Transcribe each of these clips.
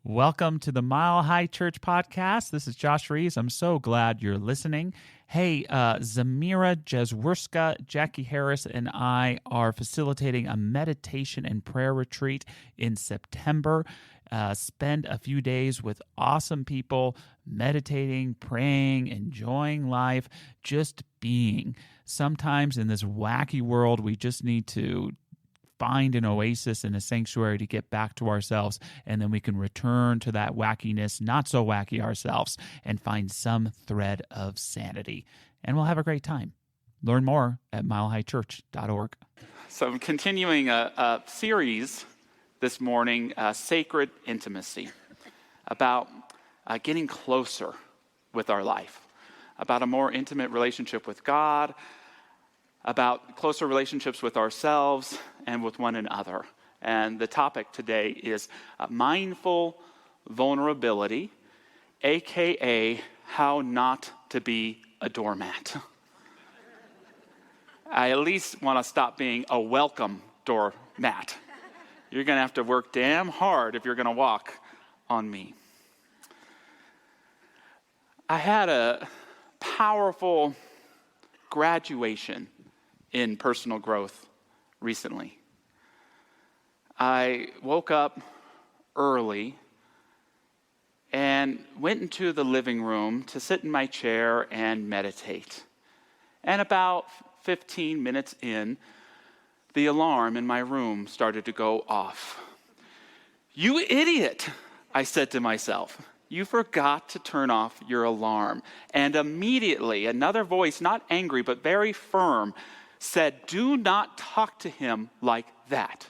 Welcome to the Mile High Church podcast. This is Josh Reeves. I'm so glad you're listening. Hey, Zamira Jezworska, Jackie Harris, and I are facilitating a meditation and prayer retreat in September. Spend a few days with awesome people, meditating, praying, enjoying life, just being. Sometimes in this wacky world, we just need to find an oasis and a sanctuary to get back to ourselves, and then we can return to that wackiness, not so wacky ourselves, and find some thread of sanity. And we'll have a great time. Learn more at milehighchurch.org. So I'm continuing a series this morning, Sacred Intimacy, about getting closer with our life, about a more intimate relationship with God, about closer relationships with ourselves and with one another. And the topic today is mindful vulnerability, aka how not to be a doormat. I at least want to stop being a welcome doormat. You're going to have to work damn hard if you're going to walk on me. I had a powerful graduation in personal growth recently. I woke up early and went into the living room to sit in my chair and meditate. And about 15 minutes in, the alarm in my room started to go off. "You idiot," I said to myself. "You forgot to turn off your alarm." And immediately another voice, not angry but very firm, said, "Do not talk to him like that.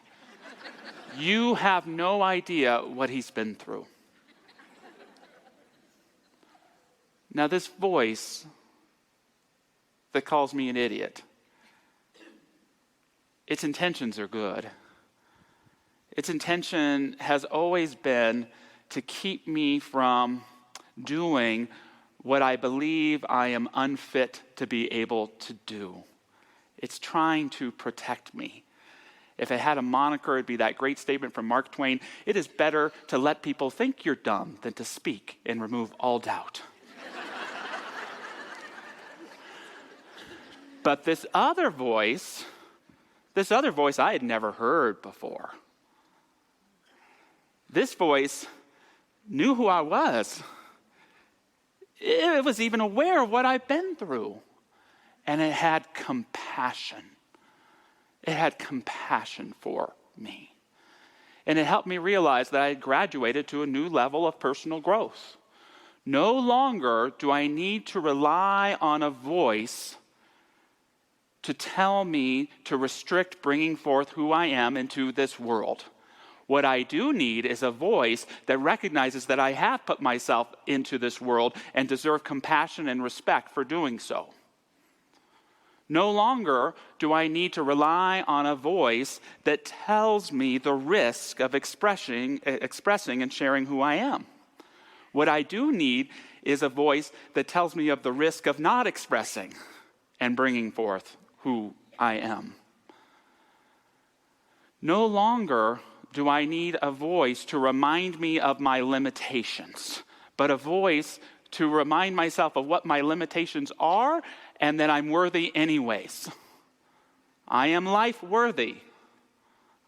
You have no idea what he's been through." Now, this voice that calls me an idiot, its intentions are good. Its intention has always been to keep me from doing what I believe I am unfit to be able to do. It's trying to protect me. If it had a moniker, it'd be that great statement from Mark Twain: "It is better to let people think you're dumb than to speak and remove all doubt." But this other voice I had never heard before. This voice knew who I was. It was even aware of what I've been through. And it had compassion. It had compassion for me. And it helped me realize that I had graduated to a new level of personal growth. No longer do I need to rely on a voice to tell me to restrict bringing forth who I am into this world. What I do need is a voice that recognizes that I have put myself into this world and deserve compassion and respect for doing so. No longer do I need to rely on a voice that tells me the risk of expressing and sharing who I am. What I do need is a voice that tells me of the risk of not expressing and bringing forth who I am. No longer do I need a voice to remind me of my limitations, but a voice to remind myself of what my limitations are and that I'm worthy anyways. I am life worthy.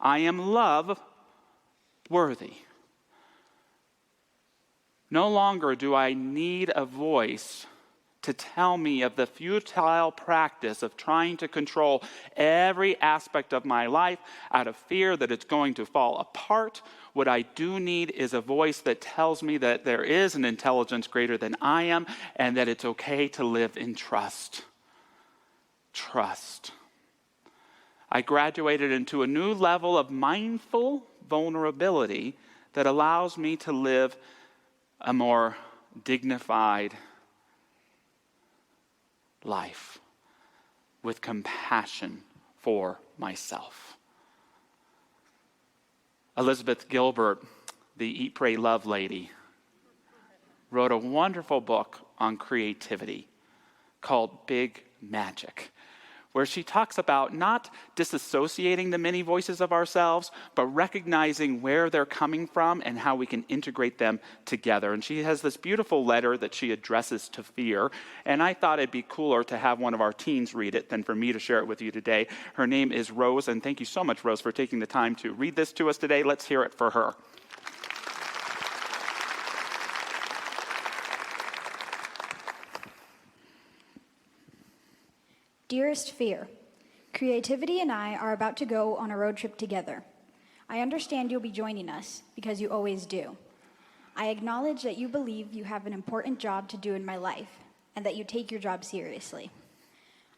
I am love worthy. No longer do I need a voice to tell me of the futile practice of trying to control every aspect of my life out of fear that it's going to fall apart. What I do need is a voice that tells me that there is an intelligence greater than I am and that it's okay to live in trust. Trust. I graduated into a new level of mindful vulnerability that allows me to live a more dignified life with compassion for myself. Elizabeth Gilbert, the Eat, Pray, Love lady, wrote a wonderful book on creativity called Big Magic, where she talks about not disassociating the many voices of ourselves, but recognizing where they're coming from and how we can integrate them together. And she has this beautiful letter that she addresses to fear, and I thought it'd be cooler to have one of our teens read it than for me to share it with you today. Her name is Rose, and thank you so much, Rose, for taking the time to read this to us today. Let's hear it for her. Dearest Fear, Creativity and I are about to go on a road trip together. I understand you'll be joining us, because you always do. I acknowledge that you believe you have an important job to do in my life, and that you take your job seriously.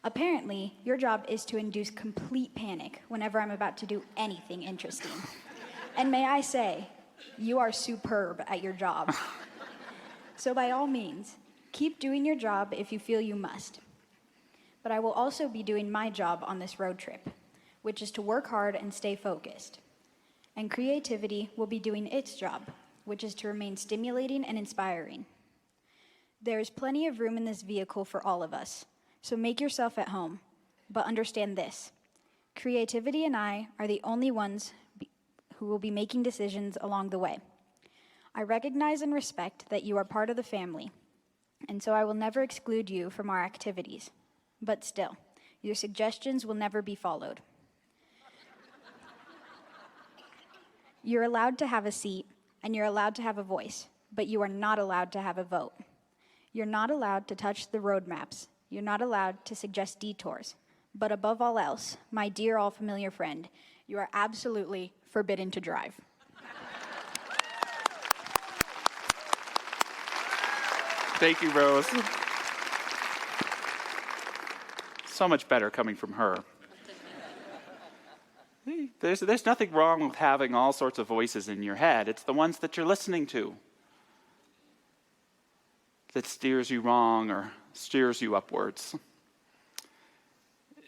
Apparently, your job is to induce complete panic whenever I'm about to do anything interesting. And may I say, you are superb at your job. So by all means, keep doing your job if you feel you must. But I will also be doing my job on this road trip, which is to work hard and stay focused. And creativity will be doing its job, which is to remain stimulating and inspiring. There is plenty of room in this vehicle for all of us, so make yourself at home. But understand this: creativity and I are the only ones who will be making decisions along the way. I recognize and respect that you are part of the family, and so I will never exclude you from our activities. But still, your suggestions will never be followed. You're allowed to have a seat, and you're allowed to have a voice, but you are not allowed to have a vote. You're not allowed to touch the road maps. You're not allowed to suggest detours. But above all else, my dear all-familiar friend, you are absolutely forbidden to drive. Thank you, Rose. So much better coming from her. There's nothing wrong with having all sorts of voices in your head. It's the ones that you're listening to that steers you wrong or steers you upwards.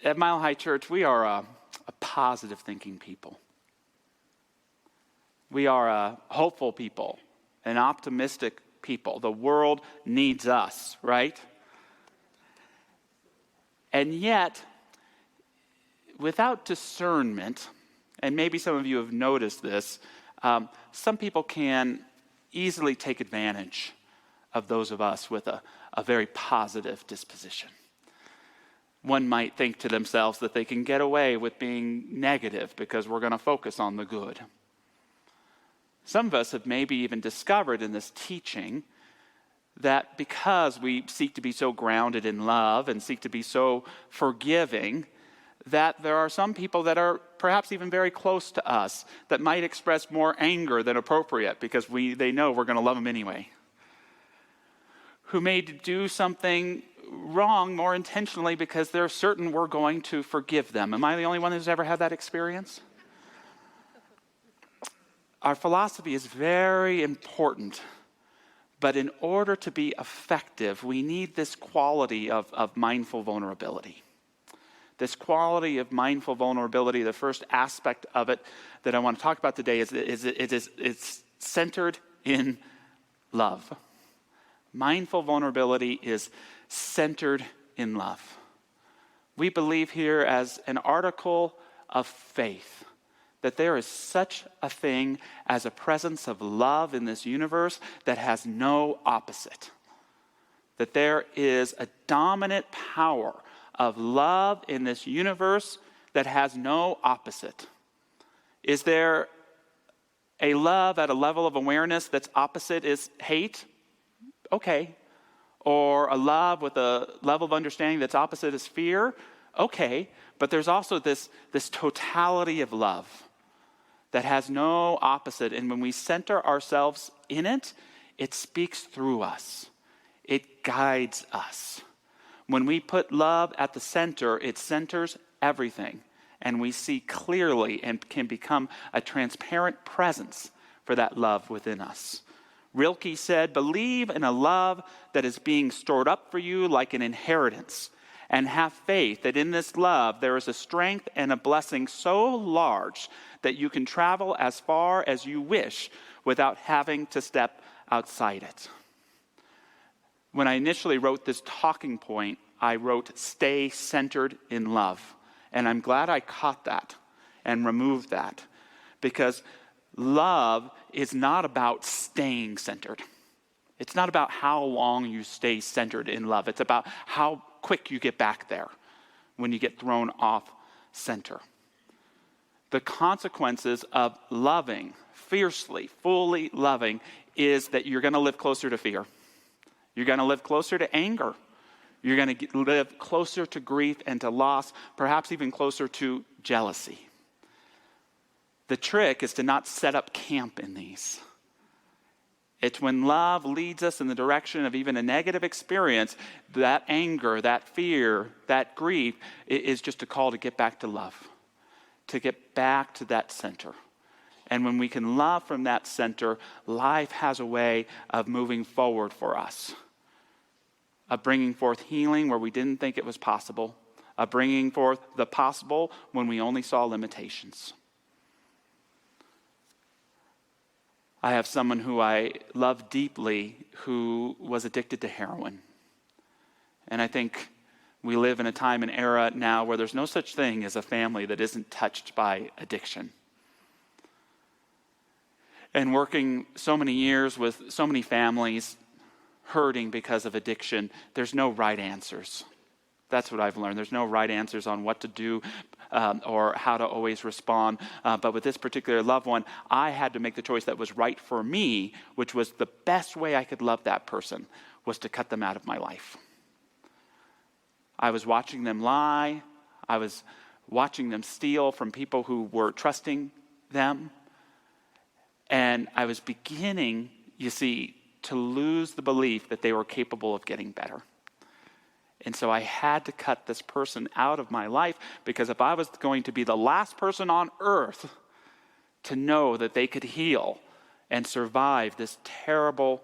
At Mile High Church, we are a positive thinking people. We are a hopeful people, an optimistic people. The world needs us, right? And yet, without discernment, and maybe some of you have noticed this, some people can easily take advantage of those of us with a very positive disposition. One might think to themselves that they can get away with being negative because we're going to focus on the good. Some of us have maybe even discovered in this teaching that because we seek to be so grounded in love and seek to be so forgiving, that there are some people that are perhaps even very close to us that might express more anger than appropriate because they know we're going to love them anyway. Who may do something wrong more intentionally because they're certain we're going to forgive them. Am I the only one who's ever had that experience? Our philosophy is very important. But in order to be effective, we need this quality of mindful vulnerability. This quality of mindful vulnerability, the first aspect of it that I want to talk about today it's centered in love. Mindful vulnerability is centered in love. We believe here as an article of faith that there is such a thing as a presence of love in this universe that has no opposite. That there is a dominant power of love in this universe that has no opposite. Is there a love at a level of awareness that's opposite is hate? Okay. Or a love with a level of understanding that's opposite is fear? Okay. But there's also this totality of love that has no opposite. And when we center ourselves in it, it speaks through us. It guides us. When we put love at the center, it centers everything. And we see clearly and can become a transparent presence for that love within us. Rilke said, "Believe in a love that is being stored up for you like an inheritance, and have faith that in this love there is a strength and a blessing so large that you can travel as far as you wish without having to step outside it." When I initially wrote this talking point, I wrote, stay centered in love. And I'm glad I caught that and removed that, because love is not about staying centered. It's not about how long you stay centered in love. It's about how quick you get back there when you get thrown off center. The consequences of loving fiercely, fully loving, is that you're going to live closer to fear. You're going to live closer to anger. You're going to live closer to grief and to loss, perhaps even closer to jealousy. The trick is to not set up camp in these. It's when love leads us in the direction of even a negative experience, that anger, that fear, that grief is just a call to get back to love, to get back to that center. And when we can love from that center, life has a way of moving forward for us, of bringing forth healing where we didn't think it was possible, of bringing forth the possible when we only saw limitations. I have someone who I love deeply who was addicted to heroin. And I think we live in a time and era now where there's no such thing as a family that isn't touched by addiction. And working so many years with so many families hurting because of addiction, there's no right answers. That's what I've learned. There's no right answers on what to do or how to always respond. But with this particular loved one, I had to make the choice that was right for me, which was the best way I could love that person, was to cut them out of my life. I was watching them lie. I was watching them steal from people who were trusting them. And I was beginning, you see, to lose the belief that they were capable of getting better. And so I had to cut this person out of my life, because if I was going to be the last person on earth to know that they could heal and survive this terrible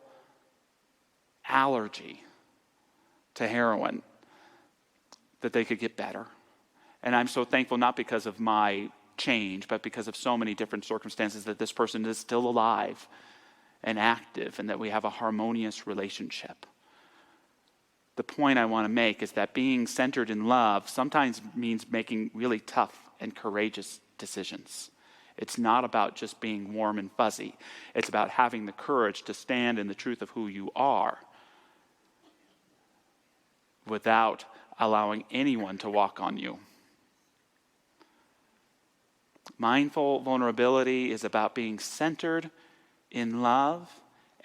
allergy to heroin, that they could get better. And I'm so thankful, not because of my change, but because of so many different circumstances, that this person is still alive and active, and that we have a harmonious relationship. The point I want to make is that being centered in love sometimes means making really tough and courageous decisions. It's not about just being warm and fuzzy. It's about having the courage to stand in the truth of who you are without allowing anyone to walk on you. Mindful vulnerability is about being centered in love,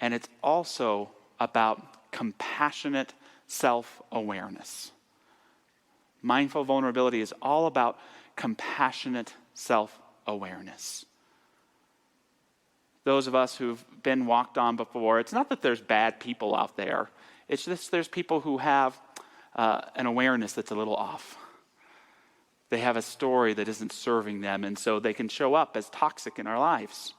and it's also about compassionate self-awareness. Mindful vulnerability is all about compassionate self-awareness. Those of us who've been walked on before, it's not that there's bad people out there. It's just there's people who have an awareness that's a little off. They have a story that isn't serving them, and so they can show up as toxic in our lives.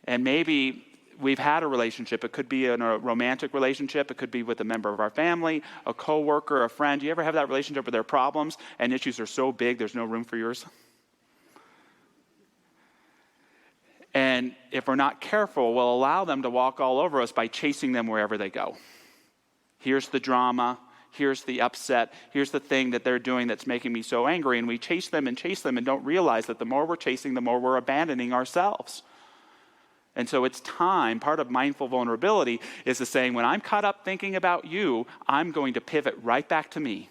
And maybe we've had a relationship. It could be in a romantic relationship. It could be with a member of our family, a coworker, a friend. Do you ever have that relationship where their problems and issues are so big there's no room for yours? And if we're not careful, we'll allow them to walk all over us by chasing them wherever they go. Here's the drama. Here's the upset. Here's the thing that they're doing that's making me so angry. And we chase them and don't realize that the more we're chasing, the more we're abandoning ourselves. And so it's time, part of mindful vulnerability is the saying, when I'm caught up thinking about you, I'm going to pivot right back to me.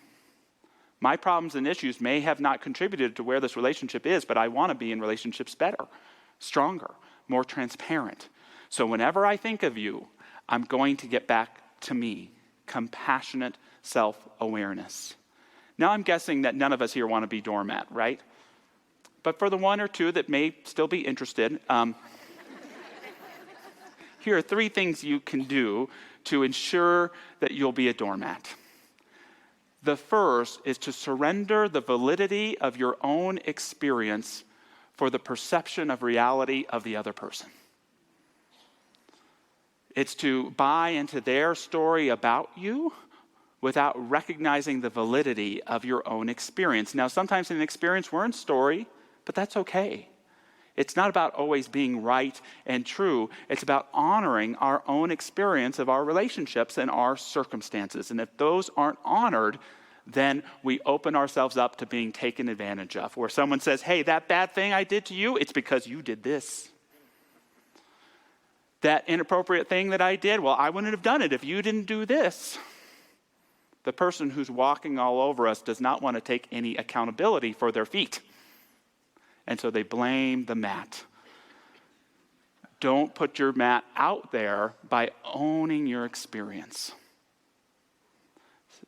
My problems and issues may have not contributed to where this relationship is, but I want to be in relationships better, stronger, more transparent. So whenever I think of you, I'm going to get back to me. Compassionate self-awareness. Now I'm guessing that none of us here want to be doormat, right? But for the one or two that may still be interested, here are 3 things you can do to ensure that you'll be a doormat. The first is to surrender the validity of your own experience for the perception of reality of the other person. It's to buy into their story about you without recognizing the validity of your own experience. Now, sometimes in an experience we're in story, but that's okay. It's not about always being right and true. It's about honoring our own experience of our relationships and our circumstances. And if those aren't honored, then we open ourselves up to being taken advantage of. Where someone says, hey, that bad thing I did to you, it's because you did this. That inappropriate thing that I did, well, I wouldn't have done it if you didn't do this. The person who's walking all over us does not want to take any accountability for their feet. And so they blame the mat. Don't put your mat out there by owning your experience.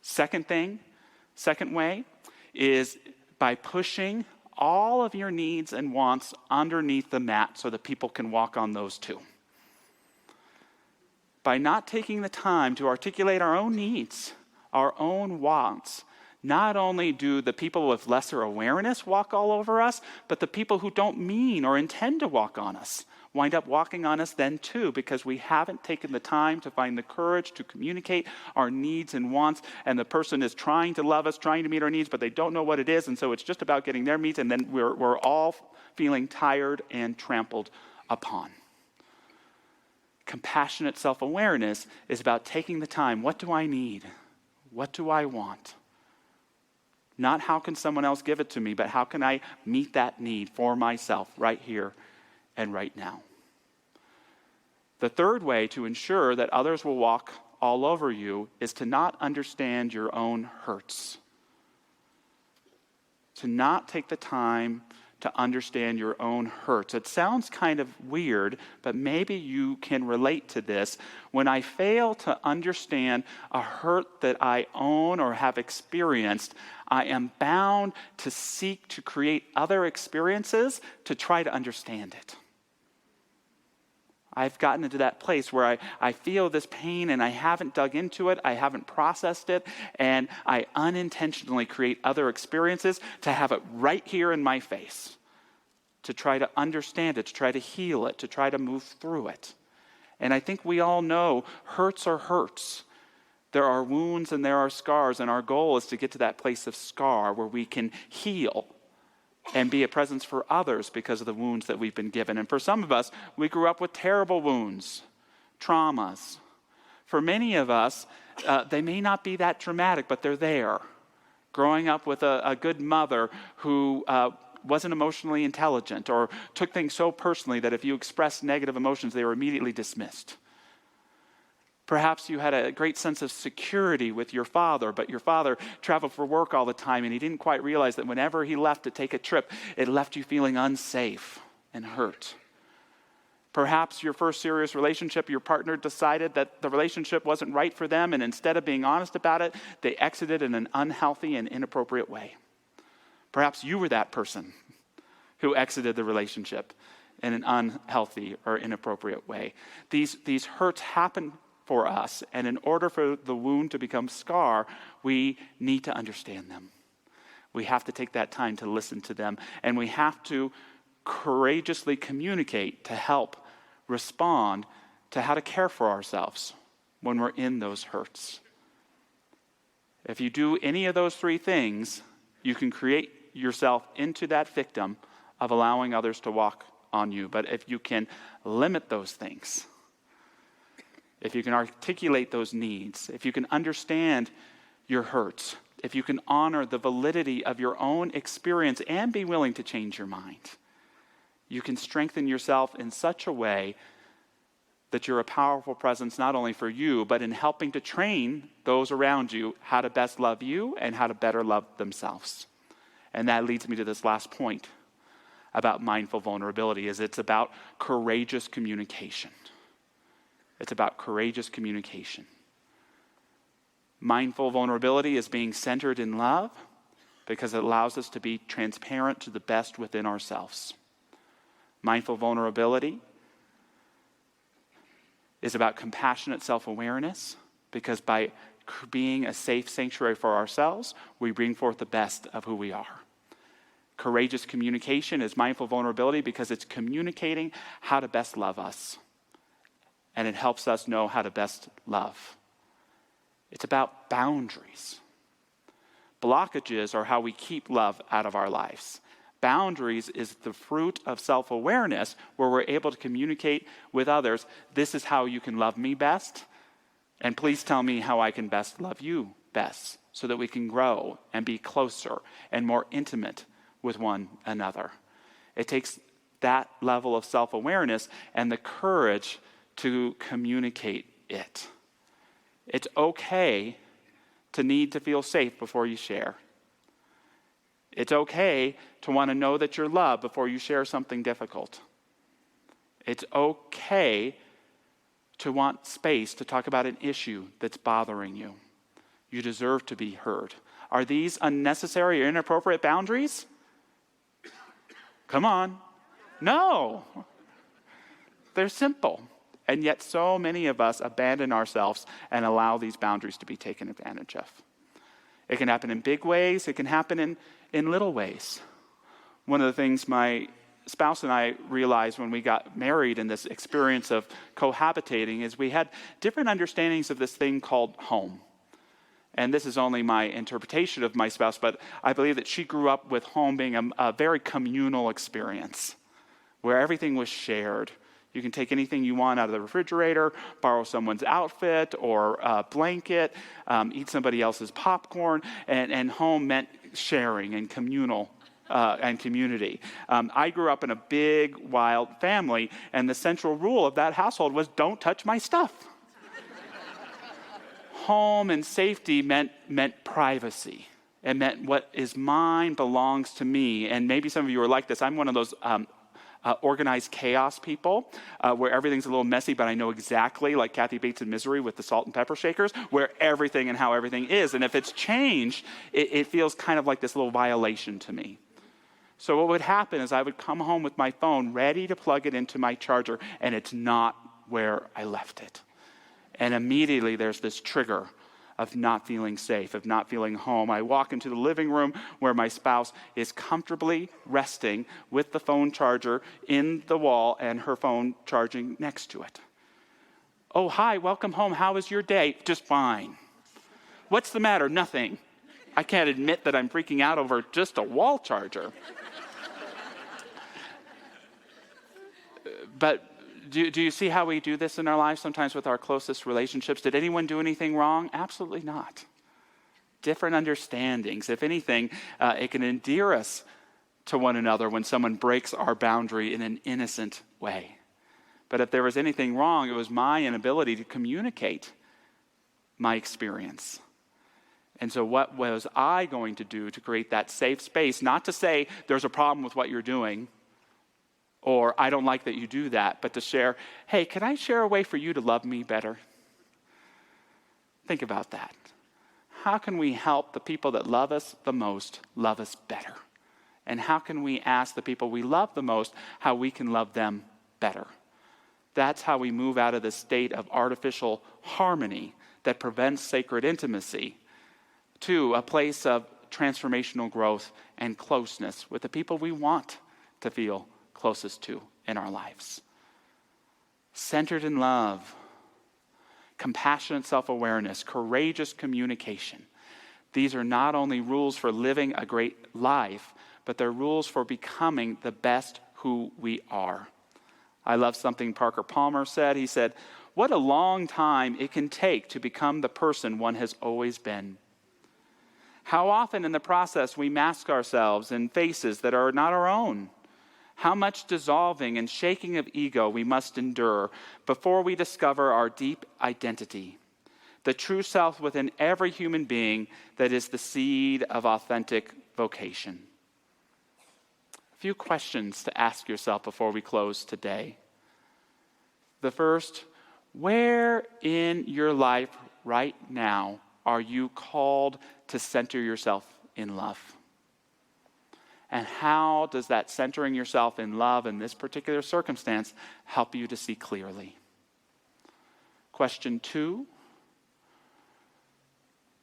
Second way is by pushing all of your needs and wants underneath the mat so that people can walk on those too. By not taking the time to articulate our own needs, our own wants, not only do the people with lesser awareness walk all over us, but the people who don't mean or intend to walk on us wind up walking on us then too, because we haven't taken the time to find the courage to communicate our needs and wants, and the person is trying to love us, trying to meet our needs, but they don't know what it is, and so it's just about getting their needs, and then we're all feeling tired and trampled upon. Compassionate self-awareness is about taking the time. What do I need? What do I want? Not how can someone else give it to me, but how can I meet that need for myself right here and right now? The third way to ensure that others will walk all over you is to not understand your own hurts. To not take the time to understand your own hurts. It sounds kind of weird, but maybe you can relate to this. When I fail to understand a hurt that I own or have experienced, I am bound to seek to create other experiences to try to understand it. I've gotten into that place where I feel this pain and I haven't dug into it, I haven't processed it, and I unintentionally create other experiences to have it right here in my face, to try to understand it, to try to heal it, to try to move through it. And I think we all know hurts are hurts. There are wounds and there are scars, and our goal is to get to that place of scar where we can heal and be a presence for others because of the wounds that we've been given. And for some of us, we grew up with terrible wounds, traumas. For many of us, they may not be that traumatic, but they're there. Growing up with a good mother who wasn't emotionally intelligent or took things so personally that if you expressed negative emotions, they were immediately dismissed. Perhaps you had a great sense of security with your father, but your father traveled for work all the time and he didn't quite realize that whenever he left to take a trip, it left you feeling unsafe and hurt. Perhaps your first serious relationship, your partner decided that the relationship wasn't right for them, and instead of being honest about it, they exited in an unhealthy and inappropriate way. Perhaps you were that person who exited the relationship in an unhealthy or inappropriate way. These hurts happen for us, and in order for the wound to become scar, we need to understand them. We have to take that time to listen to them, and we have to courageously communicate to help respond to how to care for ourselves when we're in those hurts. If you do any of those three things, you can create yourself into that victim of allowing others to walk on you. But if you can limit those things, if you can articulate those needs, if you can understand your hurts, if you can honor the validity of your own experience and be willing to change your mind, you can strengthen yourself in such a way that you're a powerful presence not only for you, but in helping to train those around you how to best love you and how to better love themselves. And that leads me to this last point about mindful vulnerability, is it's about courageous communication. It's about courageous communication. Mindful vulnerability is being centered in love because it allows us to be transparent to the best within ourselves. Mindful vulnerability is about compassionate self-awareness because by being a safe sanctuary for ourselves, we bring forth the best of who we are. Courageous communication is mindful vulnerability because it's communicating how to best love us. And it helps us know how to best love. It's about boundaries. Blockages are how we keep love out of our lives. Boundaries is the fruit of self-awareness, where we're able to communicate with others. This is how you can love me best, and please tell me how I can best love you best, so that we can grow and be closer and more intimate with one another. It takes that level of self-awareness and the courage to communicate it. It's okay to need to feel safe before you share. It's okay to want to know that you're loved before you share something difficult. It's okay to want space to talk about an issue that's bothering you. You deserve to be heard. Are these unnecessary or inappropriate boundaries? Come on. No. They're simple. And yet so many of us abandon ourselves and allow these boundaries to be taken advantage of. It can happen in big ways. It can happen in little ways. One of the things my spouse and I realized when we got married in this experience of cohabitating is we had different understandings of this thing called home. And this is only my interpretation of my spouse, but I believe that she grew up with home being a very communal experience where everything was shared. You can take anything you want out of the refrigerator, borrow someone's outfit or a blanket, eat somebody else's popcorn, and home meant sharing and communal and community. I grew up in a big, wild family, and the central rule of that household was don't touch my stuff. Home and safety meant privacy. It meant what is mine belongs to me. And maybe some of you are like this. I'm one of those organized chaos people where everything's a little messy, but I know exactly, like Kathy Bates in Misery with the salt and pepper shakers, where everything and how everything is. And if it's changed, it feels kind of like this little violation to me. So what would happen is I would come home with my phone ready to plug it into my charger, and it's not where I left it. And immediately there's this trigger of not feeling safe, of not feeling home. I walk into the living room where my spouse is comfortably resting with the phone charger in the wall and her phone charging next to it. Oh, hi, welcome home. How was your day? Just fine. What's the matter? Nothing. I can't admit that I'm freaking out over just a wall charger. But do you see how we do this in our lives sometimes with our closest relationships? Did anyone do anything wrong? Absolutely not. Different understandings. If anything, it can endear us to one another when someone breaks our boundary in an innocent way. But if there was anything wrong, it was my inability to communicate my experience. And so what was I going to do to create that safe space? Not to say there's a problem with what you're doing, or I don't like that you do that, but to share, hey, can I share a way for you to love me better? Think about that. How can we help the people that love us the most love us better? And how can we ask the people we love the most how we can love them better? That's how we move out of the state of artificial harmony that prevents sacred intimacy to a place of transformational growth and closeness with the people we want to feel closest to in our lives. Centered in love, compassionate self-awareness, courageous communication. These are not only rules for living a great life, but they're rules for becoming the best who we are. I love something Parker Palmer said. He said, "What a long time it can take to become the person one has always been. How often in the process we mask ourselves in faces that are not our own. How much dissolving and shaking of ego we must endure before we discover our deep identity, the true self within every human being that is the seed of authentic vocation." A few questions to ask yourself before we close today. The first, where in your life right now are you called to center yourself in love? And how does that centering yourself in love in this particular circumstance help you to see clearly? Question 2,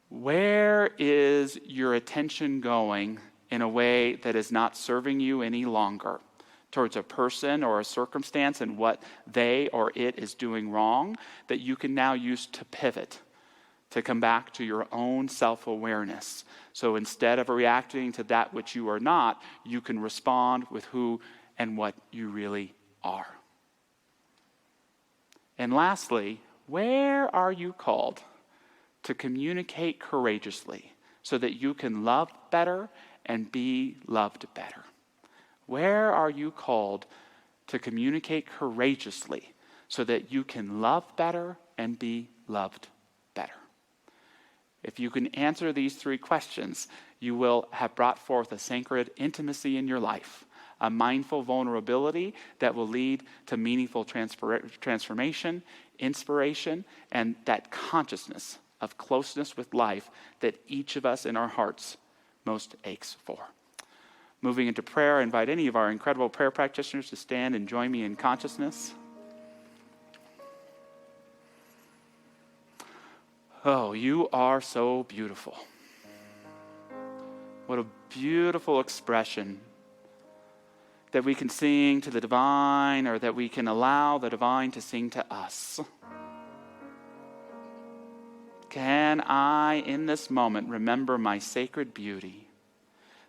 where is your attention going in a way that is not serving you any longer towards a person or a circumstance and what they or it is doing wrong that you can now use to pivot to come back to your own self-awareness. So instead of reacting to that which you are not, you can respond with who and what you really are. And lastly, where are you called to communicate courageously so that you can love better and be loved better? Where are you called to communicate courageously so that you can love better and be loved better? If you can answer these three questions, you will have brought forth a sacred intimacy in your life, a mindful vulnerability that will lead to meaningful transformation, inspiration, and that consciousness of closeness with life that each of us in our hearts most aches for. Moving into prayer, I invite any of our incredible prayer practitioners to stand and join me in consciousness. Oh, you are so beautiful. What a beautiful expression that we can sing to the divine, or that we can allow the divine to sing to us. Can I, in this moment, remember my sacred beauty,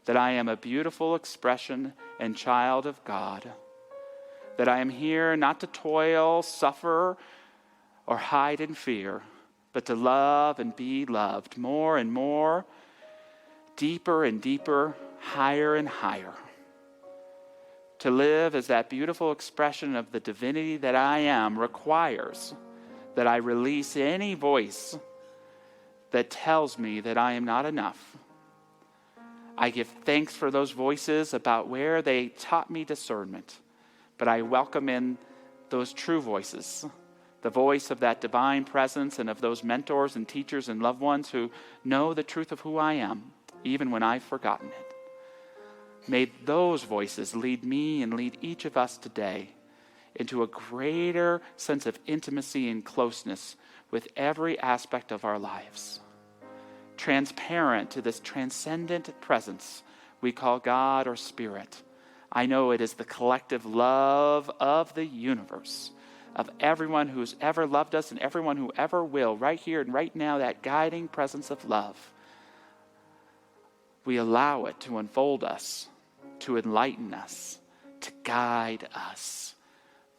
that I am a beautiful expression and child of God, that I am here not to toil, suffer, or hide in fear, but to love and be loved more and more, deeper and deeper, higher and higher. To live as that beautiful expression of the divinity that I am requires that I release any voice that tells me that I am not enough. I give thanks for those voices about where they taught me discernment, but I welcome in those true voices, the voice of that divine presence and of those mentors and teachers and loved ones who know the truth of who I am, even when I've forgotten it. May those voices lead me and lead each of us today into a greater sense of intimacy and closeness with every aspect of our lives. Transparent to this transcendent presence we call God or Spirit. I know it is the collective love of the universe, of everyone who's ever loved us and everyone who ever will, right here and right now, that guiding presence of love. We allow it to unfold us, to enlighten us, to guide us,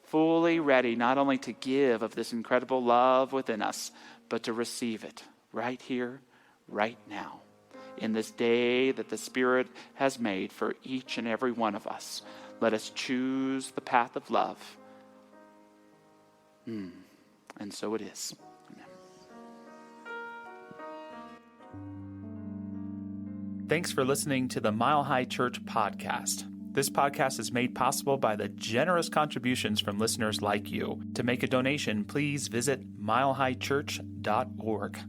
fully ready not only to give of this incredible love within us, but to receive it right here, right now, in this day that the Spirit has made for each and every one of us. Let us choose the path of love. And so it is. Amen. Thanks for listening to the Mile High Church podcast. This podcast is made possible by the generous contributions from listeners like you. To make a donation, please visit milehighchurch.org.